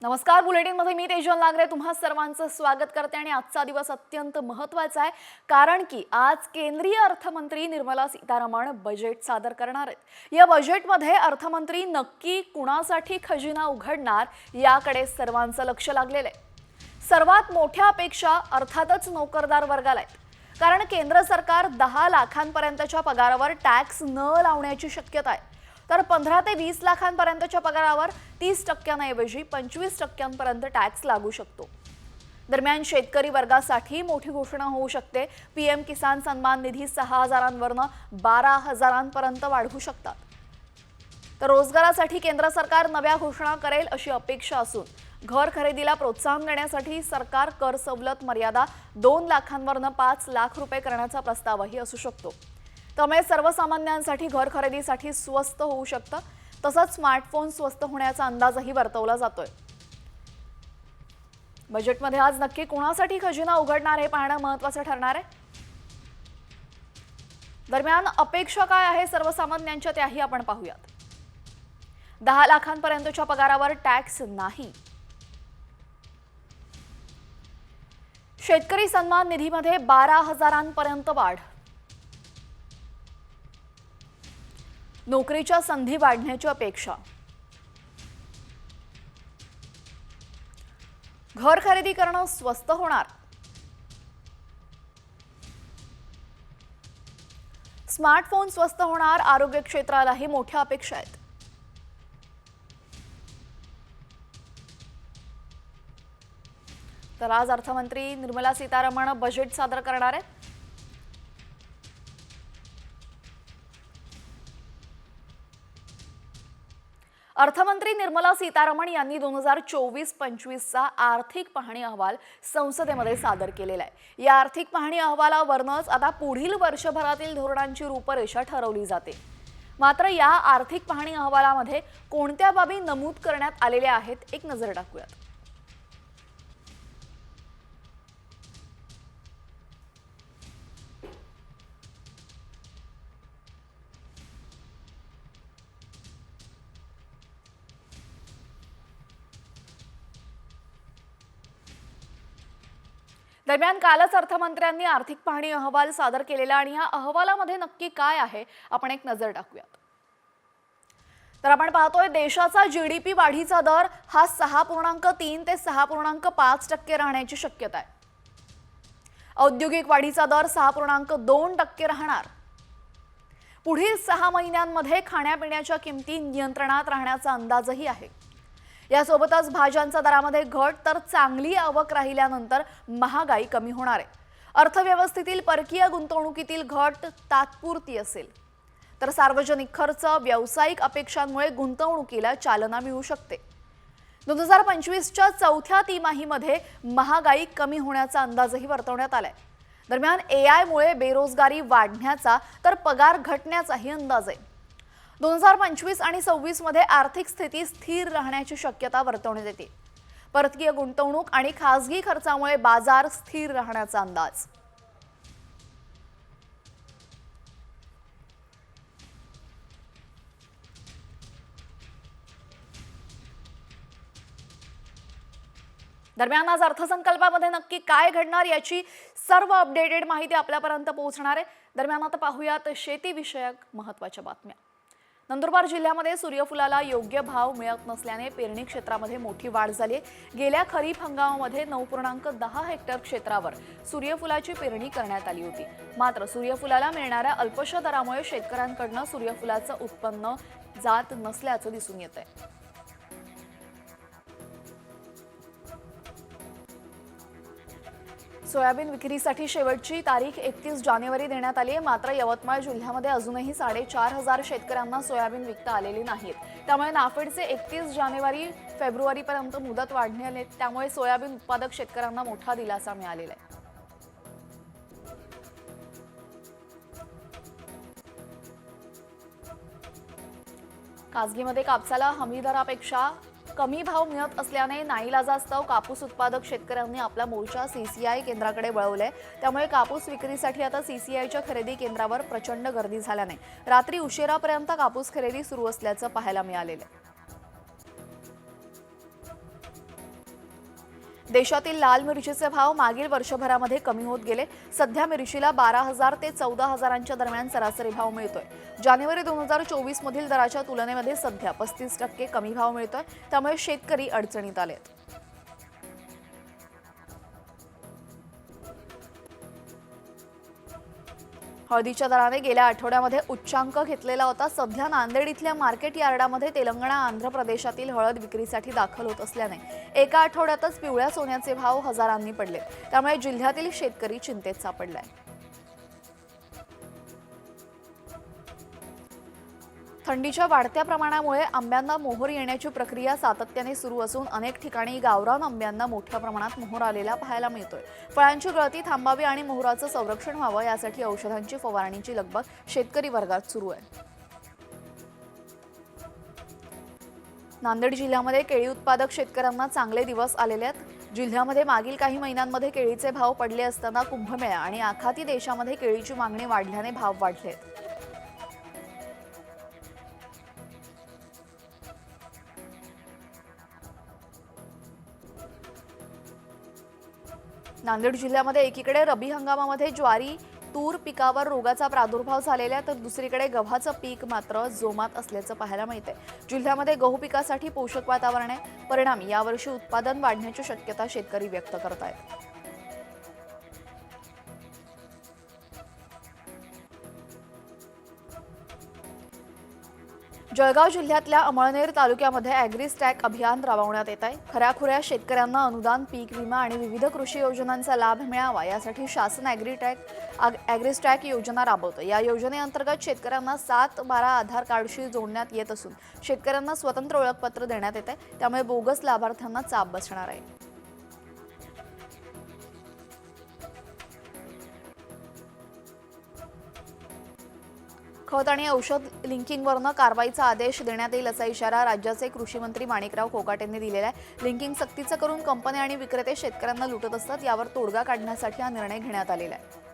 नमस्कार, बुलेटिनमध्ये मी तेजल नागरे तुम्हा सर्वांचं स्वागत करते आणि आजचा दिवस अत्यंत महत्त्वाचा आहे कारण की आज केंद्रीय अर्थमंत्री निर्मला सीतारामन बजेट सादर करणार आहेत। या बजेटमध्ये अर्थमंत्री नक्की कुणासाठी खजिना उघडणार याकडे सर्वांचं लक्ष लागलेलं आहे। सर्वात मोठ्या अपेक्षा अर्थातच नोकरदार वर्गाला आहेत कारण केंद्र सरकार 10 लाखांपर्यंतच्या पगारावर टॅक्स न लावण्याची शक्यता आहे। तर 15 ते 20 लाखांपर्यंतच्या पगारावर 30% 25% टॅक्स लागू शकतो। दरम्यान शेतकरी वर्गासाठी मोठी घोषणा होऊ शकते। पीएम किसान सन्मान निधी 6,000 वरून 12,000 वाढवू शकतात। तर रोजगारासाठी केंद्र सरकार नव्या घोषणा करेल अशी अपेक्षा असून घर खरेदीला प्रोत्साहन देण्यासाठी सरकार कर सवलत मर्यादा 2 लाखांवरून 5 लाख रुपये करण्याचा प्रस्तावही असू शकतो। त्यामुळे सर्वसामान्यांसाठी घर खरेदीसाठी स्वस्त होऊ शकतं। तसंच स्मार्टफोन स्वस्त होण्याचा अंदाजही वर्तवला जातोय। बजेटमध्ये आज नक्की कोणासाठी खजिना उघडणार हे पाहणं महत्त्वाचं ठरणार आहे। दरम्यान अपेक्षा काय आहे सर्वसामान्यांच्या त्याही आपण पाहूयात। 10 लाखांपर्यंतच्या पगारावर टॅक्स नाही। शेतकरी सन्मान निधीमध्ये 12,000 वाढ। नोकरीच्या संधी वाढण्याची अपेक्षा। घर खरेदी करणं स्वस्त होणार। स्मार्टफोन स्वस्त होणार। आरोग्य क्षेत्रालाही मोठ्या अपेक्षा आहेत। तर आज अर्थमंत्री निर्मला सीतारामन बजेट सादर करणार आहेत। अर्थमंत्री निर्मला सीतारामन यांनी 2024-25 चा आर्थिक पाहणी अहवाल संसदेमध्ये सादर केलेला आहे। या आर्थिक पाहणी अहवालावरूनच आता पुढील वर्षभरातील धोरणांची रूपरेषा ठरवली जाते। मात्र या आर्थिक पाहणी अहवालामध्ये कोणत्या बाबी नमूद करण्यात आलेल्या आहेत एक नजर टाकूयात। दरम्यान कालच अर्थमंत्र्यांनी आर्थिक पाहणी अहवाल सादर केलेला आणि या अहवालामध्ये नक्की काय आहे आपण एक नजर टाकूयात। तर आपण पाहतोय देशाचा जीडीपी वाढीचा दर हा 6.3 ते 6.5% राहण्याची शक्यता आहे। औद्योगिक वाढीचा दर 6.2% राहणार। पुढील 6 महिन्यांमध्ये खाण्यापिण्याच्या किमती नियंत्रणात राहण्याचा अंदाजही आहे। यासोबतच भाज्यांच्या दरामध्ये घट तर चांगली आवक राहिल्यानंतर महागाई कमी होणार आहे। अर्थव्यवस्थेतील परकीय गुंतवणुकीतील घट तात्पुरती असेल तर सार्वजनिक खर्च व्यावसायिक अपेक्षांमुळे गुंतवणुकीला चालना मिळू शकते। 2025 च्या चौथ्या तिमाहीमध्ये महागाई कमी होण्याचा अंदाजही वर्तवण्यात आलाय। दरम्यान एआय मुळे बेरोजगारी वाढण्याचा तर पगार घटण्याचाही अंदाज आहे। 2025 आणि 26 मध्ये आर्थिक स्थिती स्थिर राहण्याची शक्यता वर्तवण्यात येते। परकीय गुंतवणूक आणि खासगी खर्चामुळे बाजार स्थिर राहण्याचा अंदाज। दरम्यान आज अर्थसंकल्पामध्ये नक्की काय घडणार याची सर्व अपडेटेड माहिती आपल्यापर्यंत पोहोचणार आहे। दरम्यान आता पाहूयात शेतीविषयक महत्त्वाच्या बातम्या। नंदुरबार जिल्ह्यामध्ये सूर्यफुलाला योग्य भाव मिळत नसल्याने पेरणी क्षेत्रामध्ये मोठी वाढ झाली आहे। गेल्या खरीप हंगामामध्ये 9.10 हेक्टर क्षेत्रावर सूर्यफुलाची पेरणी करण्यात आली होती। मात्र सूर्यफुलाला मिळणाऱ्या अल्पशा दरामुळे शेतकऱ्यांकडून सूर्यफुलाचं उत्पन्न जात नसल्याचं दिसून येतंय। सोयाबीन विक्रीसाठी शेवटची तारीख 31 जानेवारी देण्यात आली आहे। मात्र यवतमाळ जिल्ह्यामध्ये अजूनही 4.5 शेतकऱ्यांना सोयाबीन विकता आलेली नाहीत। त्यामुळे नाफेडचे 31 जानेवारी फेब्रुवारीपर्यंत मुदत वाढण्यात आली। त्यामुळे सोयाबीन उत्पादक शेतकऱ्यांना मोठा दिलासा मिळालेला आहे। खासगीमध्ये कापसाला हमी दरापेक्षा कमी भाव मिळत असल्याने नाईलाजास्तव कापूस उत्पादक शेतकऱ्यांनी आपला मोर्चा सीसीआय केंद्राकडे वळवलाय। त्यामुळे कापूस विक्रीसाठी आता सीसीआयच्या खरेदी केंद्रावर प्रचंड गर्दी झाल्याने रात्री उशिरापर्यंत कापूस खरेदी सुरू असल्याचं पाहायला मिळालेलं आहे। देशातील लाल मिरचीचे भाव मागील वर्षभरामध्ये कमी होत गेले. सध्या मिरचीला 12,000 ते 14,000च्या दरम्यान सरासरी भाव मिळतोय. जानेवारी 2024 मधील दराच्या तुलनेमध्ये सध्या 35% कमी भाव मिळतोय. त्यामुळे शेतकरी अडचणीत आलेत. हळदीच्या दराने गेल्या आठवड्यामध्ये उच्चांक घेतलेला होता. सध्या नांदेड इथल्या मार्केट यार्डामध्ये तेलंगणा आंध्र प्रदेशातील हळद विक्रीसाठी दाखल होत असल्याने एका आठवड्यातच पिवळ्या सोन्याचे भाव हजारांनी पडले. त्यामुळे जिल्ह्यातील शेतकरी चिंतेत सापडलाय. थंडीच्या वाढत्या प्रमाणामुळे आंब्यांना मोहर येण्याची प्रक्रिया सातत्याने सुरू असून अनेक ठिकाणी गावरान आंब्यांना मोठ्या प्रमाणात मोहर आलेला पाहायला मिळतोय. फळांची गळती थांबावी आणि मोहराचं संरक्षण व्हावं यासाठी औषधांची फवारणीची लगबग शेतकरी वर्गात सुरू आहे. नांदेड जिल्ह्यामध्ये केळी उत्पादक शेतकऱ्यांना चांगले दिवस आलेले आहेत. जिल्ह्यामध्ये मागील काही महिन्यांमध्ये केळीचे भाव पडले असताना कुंभमेळा आणि आखाती देशामध्ये केळीची मागणी वाढल्याने भाव वाढले. नांदेड जिल्ह्यामध्ये एकीकडे रबी हंगामामध्ये ज्वारी तूर पिकावर रोगाचा प्रादुर्भाव झालेला तर दुसरीकडे गव्हाचं पीक मात्र जोमात असल्याचं पाहायला मिळते. जिल्ह्यामध्ये गहू पिकासाठी पोषक वातावरण आहे. परिणामी यावर्षी उत्पादन वाढण्याची शक्यता शेतकरी व्यक्त करत आहेत. जळगाव जिल्ह्यातल्या अमळनेर तालुक्यामध्ये ॲग्रीस्टॅक अभियान राबवण्यात येत आहे. खऱ्याखुऱ्या शेतकऱ्यांना अनुदान, पीक विमा आणि विविध कृषी योजनांचा लाभ मिळावा यासाठी शासन ॲग्रीस्टॅक योजना राबवतं. या योजनेअंतर्गत शेतकऱ्यांना 7-12 आधार कार्डशी जोडण्यात येत असून शेतकऱ्यांना स्वतंत्र ओळखपत्र देण्यात येते. त्यामुळे बोगस लाभार्थ्यांना चाप बसणार आहे. खत आणि औषध लिंकिंगवरनं कारवाईचा आदेश देण्यात येईल असा इशारा राज्याचे कृषी मंत्री माणिकराव कोकाटे यांनी दिलेला आहे. लिंकिंग सक्तीचं करून कंपन्या आणि विक्रेते शेतकऱ्यांना लुटत असतात. यावर तोडगा काढण्यासाठी हा निर्णय घेण्यात आलेला आहे.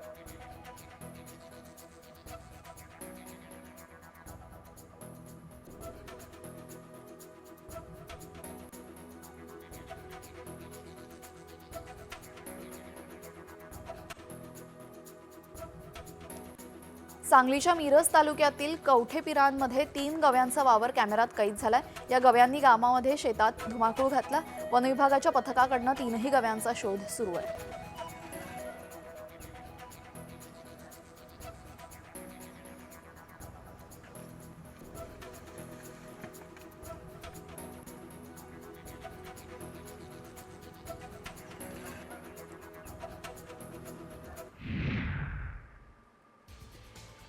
सांगलीच्या मिरज तालुक्यातील कवठेपिरांमध्ये 3 गव्यांचा वावर कॅमेऱ्यात कैद झालाय. या गव्यांनी गावामध्ये शेतात धुमाकूळ घातला. वन विभागाच्या पथकाकडनं 3ही गव्यांचा शोध सुरू आहे.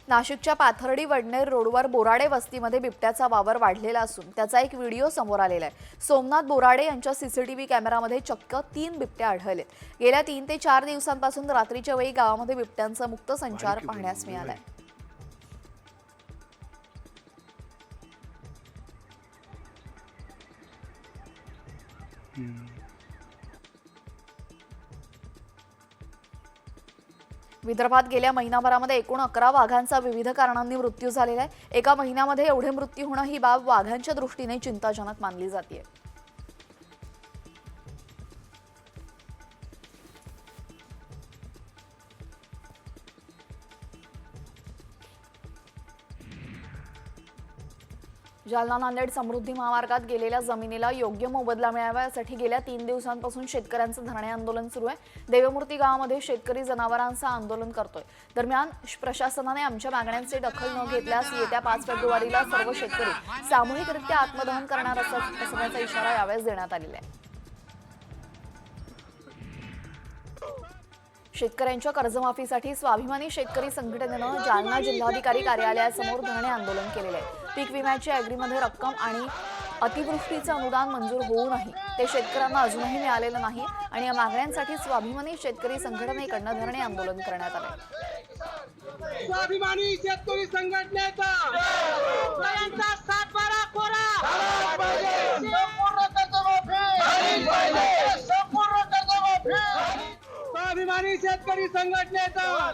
नाशिकच्या पाथर्डी वडनेर रोडवर बोराडे वस्तीमध्ये बिबट्याचा वावर वाढलेला असून त्याचा एक व्हिडिओ समोर आलेला आहे. सोमनाथ बोराडे यांच्या सीसीटीव्ही कॅमेरामध्ये चक्क 3 बिबट्या आढळलेत. गेल्या 3 ते 4 दिवसांपासून रात्रीच्या वेळी गावामध्ये बिबट्यांचा मुक्त संचार पाहण्यास मिळालाय. विदर्भात गेल्या महिनाभरामध्ये एकूण 11 वाघांचा विविध कारणांनी मृत्यू झालेला आहे. एका महिन्यामध्ये एवढे मृत्यू होणं ही बाब वाघांच्या दृष्टीने चिंताजनक मानली जाते. जालना नांदेड समृद्धी महामार्गात गेलेल्या जमिनीला योग्य मोबदला मिळावा यासाठी गेल्या 3 दिवसांपासून शेतकऱ्यांचं धरणे आंदोलन सुरू आहे. देवमूर्ती गावामध्ये शेतकरी जनावरांचं आंदोलन करतोय. दरम्यान प्रशासनाने आमच्या मागण्यांची दखल न घेतल्यास येत्या 5 फेब्रुवारीला सर्व शेतकरी सामूहिकरित्या आत्मदहन करणार असल्याचा इशारा यावेळेस देण्यात आलेला आहे. शेतकऱ्यांच्या कर्जमाफीसाठी स्वाभिमानी शेतकरी संघटनेनं जालना जिल्हाधिकारी कार्यालयासमोर धरणे आंदोलन केलेले आहे. पीक विम्याची ॲग्रीमध्ये रक्कम आणि अतिवृष्टीचं अनुदान मंजूर होऊनही ते शेतकऱ्यांना अजूनही मिळालेलं नाही आणि या मागण्यांसाठी स्वाभिमानी शेतकरी संघटनेकडून धरणे आंदोलन करण्यात आले. स्वाभिमानी शेतकरी संघटनेचा सातबारा कोरा स्वाभिमानी शेतकरी संघटनेचा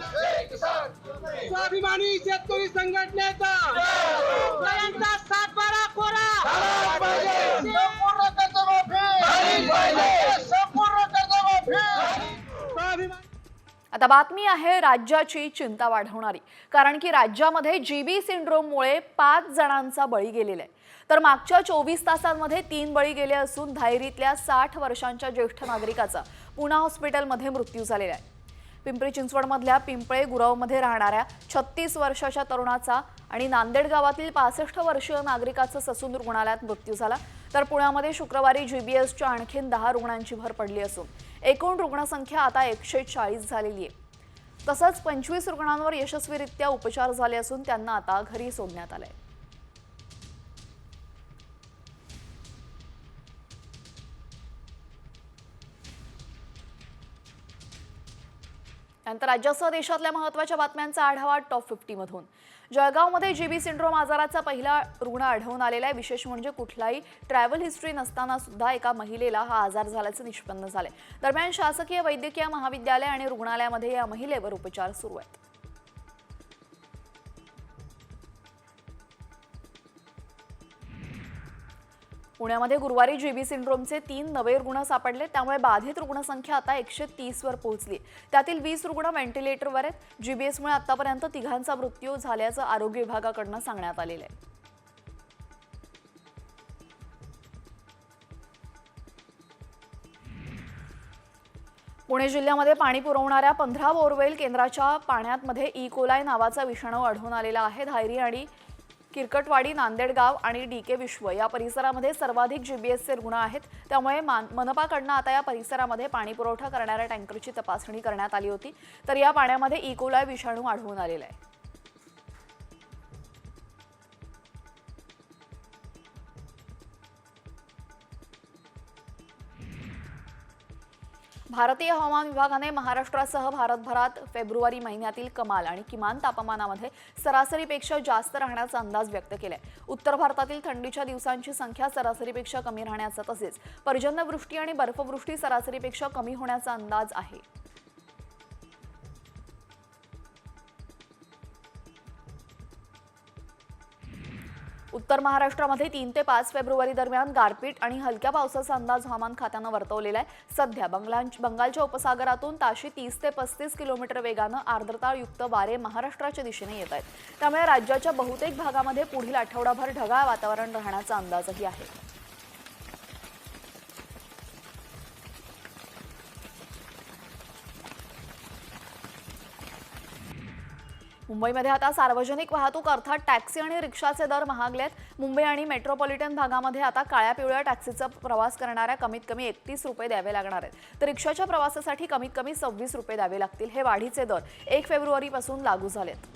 स्वाभिमानी शेतकरी संघटनेचा सातबारा कोरा संपूर्ण कर्जमाफी आता बातमी आहे राज्याची चिंता वाढवणारी, कारण की राज्यामध्ये जीबी सिंड्रोममुळे 5 जणांचा बळी गेलेला आहे। तर मागच्या 24 तासांमध्ये 3 बळी गेले असून धायरीतल्या 60 वर्षांच्या ज्येष्ठ नागरिकाचा पुणा हॉस्पिटलमध्ये मृत्यू झालेला आहे। पिंपरी चिंचवडमधल्या पिंपळे गुरावमध्ये राहणाऱ्या 36 वर्षाच्या तरुणाचा आणि नांदेड गावातील 65 वर्षीय नागरिकाचा ससून रुग्णालयात मृत्यू झाला। तर पुण्यामध्ये शुक्रवारी जीबीएसच्या आणखीन 10 रुग्णांची भर पडली असून एकूण रुग्णसंख्या आता 140 झालेली आहे। तसंच 25 रुग्णांवर यशस्वीरित्या उपचार झाले असून त्यांना आता घरी सोडण्यात आलंय। नंतर राज्यासह देशातल्या महत्त्वाच्या बातम्यांचा आढावा टॉप 50 मधून। जळगावमध्ये जीबी सिंड्रोम आजाराचा पहिला रुग्ण आढळून आलेला आहे। विशेष म्हणजे कुठलाही ट्रॅव्हल हिस्ट्री नसताना सुद्धा एका महिलेला हा आजार झाल्याचं निष्पन्न झालंय। दरम्यान शासकीय वैद्यकीय महाविद्यालय आणि रुग्णालयामध्ये या महिलेवर उपचार सुरू आहेत। पुण्यामध्ये गुरुवारी जीबी सिंड्रोमचे 3 नवे रुग्ण सापडले, त्यामुळे बाधित रुग्णसंख्या आता 130 वर पोहोचली। त्यातील 20 रुग्ण व्हेंटिलेटरवर आहेत। जीबीएसमुळे आतापर्यंत 3घांचा मृत्यू झाल्याचं आरोग्य विभागाकडून सांगण्यात आलेलं आहे। पुणे जिल्ह्यामध्ये पाणी पुरवणाऱ्या 15 बोरवेल केंद्राच्या पाण्यामध्ये ई कोलाई नावाचा विषाणू आढळून आलेला आहे। धायरी आणि किरकटवाडी, नांदेडगाव आणि डीके विश्व या परिसरामध्ये सर्वाधिक जीबीएसचे रुग्ण आहेत। त्यामुळे मनपाकडून आता या परिसरामध्ये पाणी पुरवठा करणाऱ्या टँकरची तपासणी करण्यात आली होती। तर या पाण्यामध्ये ई कोलाई विषाणू आढळून आलेला आहे। भारतीय हवामान विभागाने महाराष्ट्रासह भारतभरात फेब्रुवारी महिन्यातील कमाल आणि किमान तापमानामध्ये सरासरीपेक्षा जास्त राहण्याचा अंदाज व्यक्त केलाय। उत्तर भारतातील थंडीच्या दिवसांची संख्या सरासरीपेक्षा कमी राहण्याचा तसेच पर्जन्यवृष्टी आणि बर्फवृष्टी सरासरीपेक्षा कमी होण्याचा अंदाज आहे। उत्तर महाराष्ट्रामध्ये 3 ते 5 फेब्रुवारी दरम्यान गारपीट आणि हलक्या पावसाचा अंदाज हवामान खात्यानं वर्तवलेला आहे। सध्या बंगालच्या उपसागरातून ताशी 30 ते 35 किलोमीटर वेगानं आर्द्रतायुक्त वारे महाराष्ट्राच्या दिशेने येत आहेत। त्यामुळे राज्याच्या बहुतेक भागामध्ये पुढील आठवडाभर ढगाळ वातावरण राहण्याचा अंदाजही आहे। मुंबईमध्ये आता सार्वजनिक वाहतूक अर्थात टॅक्सी आणि रिक्षाचे दर महागलेत। मुंबई आणि मेट्रोपॉलिटन भागामध्ये आता काळ्या पिवळ्या टॅक्सीचा प्रवास करणाऱ्या कमीत कमी 31 रुपये द्यावे लागणार आहेत। तर रिक्षाच्या प्रवासासाठी कमीत कमी 26 रुपये द्यावे लागतील। हे वाढीचे दर 1 फेब्रुवारीपासून लागू झालेत।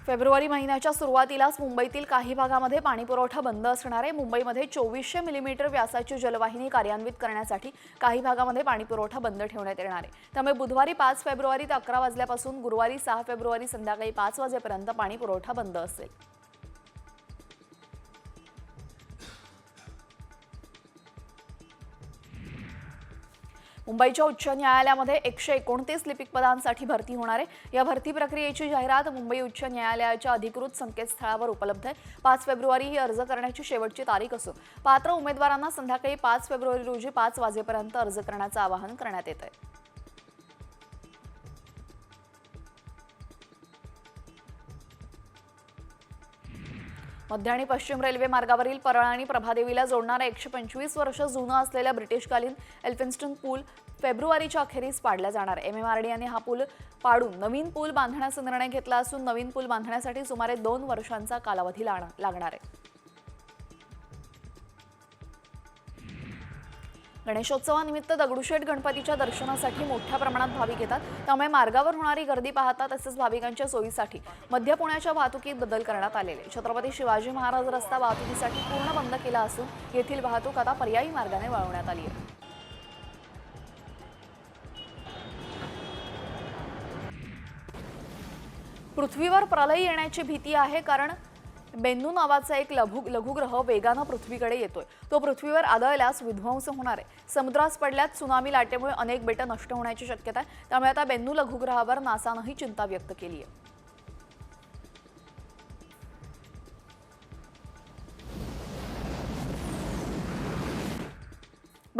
फेब्रुवारी महिन्याच्या सुरुवातीलाच मुंबईतील काही भागामध्ये पाणीपुरवठा बंद असणार आहे। मुंबईमध्ये 2400 मिलीमीटर व्यासाची जलवाहिनी कार्यान्वित करण्यासाठी काही भागामध्ये पाणीपुरवठा बंद ठेवण्यात येणार आहे। त्यामुळे बुधवारी 5 फेब्रुवारी ते 11 वाजल्यापासून गुरुवारी 6 फेब्रुवारी संध्याकाळी 5 वाजेपर्यंत पाणीपुरवठा बंद असेल। मुंबईच्या उच्च न्यायालयामध्ये 129 लिपिक पदांसाठी भरती होणार आहे। या भरती प्रक्रियेची जाहिरात मुंबई उच्च न्यायालयाच्या अधिकृत संकेतस्थळावर उपलब्ध आहे। 5 फेब्रुवारी ही अर्ज करण्याची शेवटची तारीख असून पात्र उमेदवारांना संध्याकाळी 5 फेब्रुवारी रोजी 5 वाजेपर्यंत अर्ज करण्याचं आवाहन करण्यात येत आहे। मध्य आणि पश्चिम रेल्वे मार्गावरील परळ आणि प्रभादेवीला जोडणारा 125 वर्ष जुना असलेला ब्रिटिशकालीन एल्फिन्स्टन पूल फेब्रुवारीच्या अखेरीस पाडला जाणार आहे। MMRDA हा पूल पाडून नवीन पूल बांधण्याचा निर्णय घेतला असून नवीन पूल बांधण्यासाठी सुमारे 2 वर्षांचा कालावधी लागणार आहे। गणेशोत्सवानिमित्त दगडूशेठ गणपतीच्या दर्शनासाठी मोठ्या प्रमाणात भाविक येतात। त्यामुळे मार्गावर होणारी गर्दी पाहता तसेच भाविकांच्या सोयीसाठी मध्य पुण्याच्या वाहतुकीत बदल करण्यात आलेले। छत्रपती शिवाजी महाराज रस्ता वाहतुकीसाठी पूर्ण बंद केला असून येथील वाहतूक आता पर्यायी मार्गाने वळवण्यात आली आहे। पृथ्वीवर प्रलय येण्याची भीती आहे, कारण बेन्नू नावाचा एक लघुग्रह वेगानं पृथ्वीकडे येतोय। तो पृथ्वीवर आदळल्यास विध्वंस होणार आहे। समुद्रात पडल्यास त्सुनामी लाटेमुळे अनेक बेटं नष्ट होण्याची शक्यता आहे। त्यामुळे आता बेन्नू लघुग्रहावर नासानंही चिंता व्यक्त केली आहे।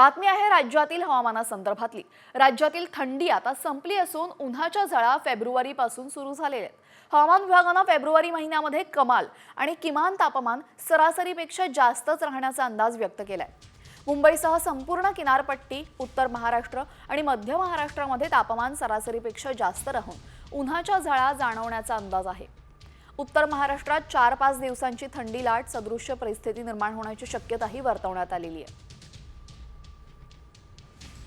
बातमी आहे राज्यातील हवामानासंदर्भातली। राज्यातील थंडी आता संपली असून उन्हाच्या झळा फेब्रुवारीपासून सुरू झालेल्या आहेत। हवामान विभागाने फेब्रुवारी महिन्यामध्ये कमाल आणि किमान तापमान सरासरीपेक्षा जास्तच राहण्याचा अंदाज व्यक्त केलाय। मुंबईसह संपूर्ण किनारपट्टी, उत्तर महाराष्ट्र आणि मध्य महाराष्ट्रामध्ये तापमान सरासरीपेक्षा जास्त राहून उन्हाच्या झळा जाणवण्याचा अंदाज आहे। उत्तर महाराष्ट्रात 4-5 दिवसांची थंडी लाट सदृश्य परिस्थिती निर्माण होण्याची शक्यताही वर्तवण्यात आलेली आहे।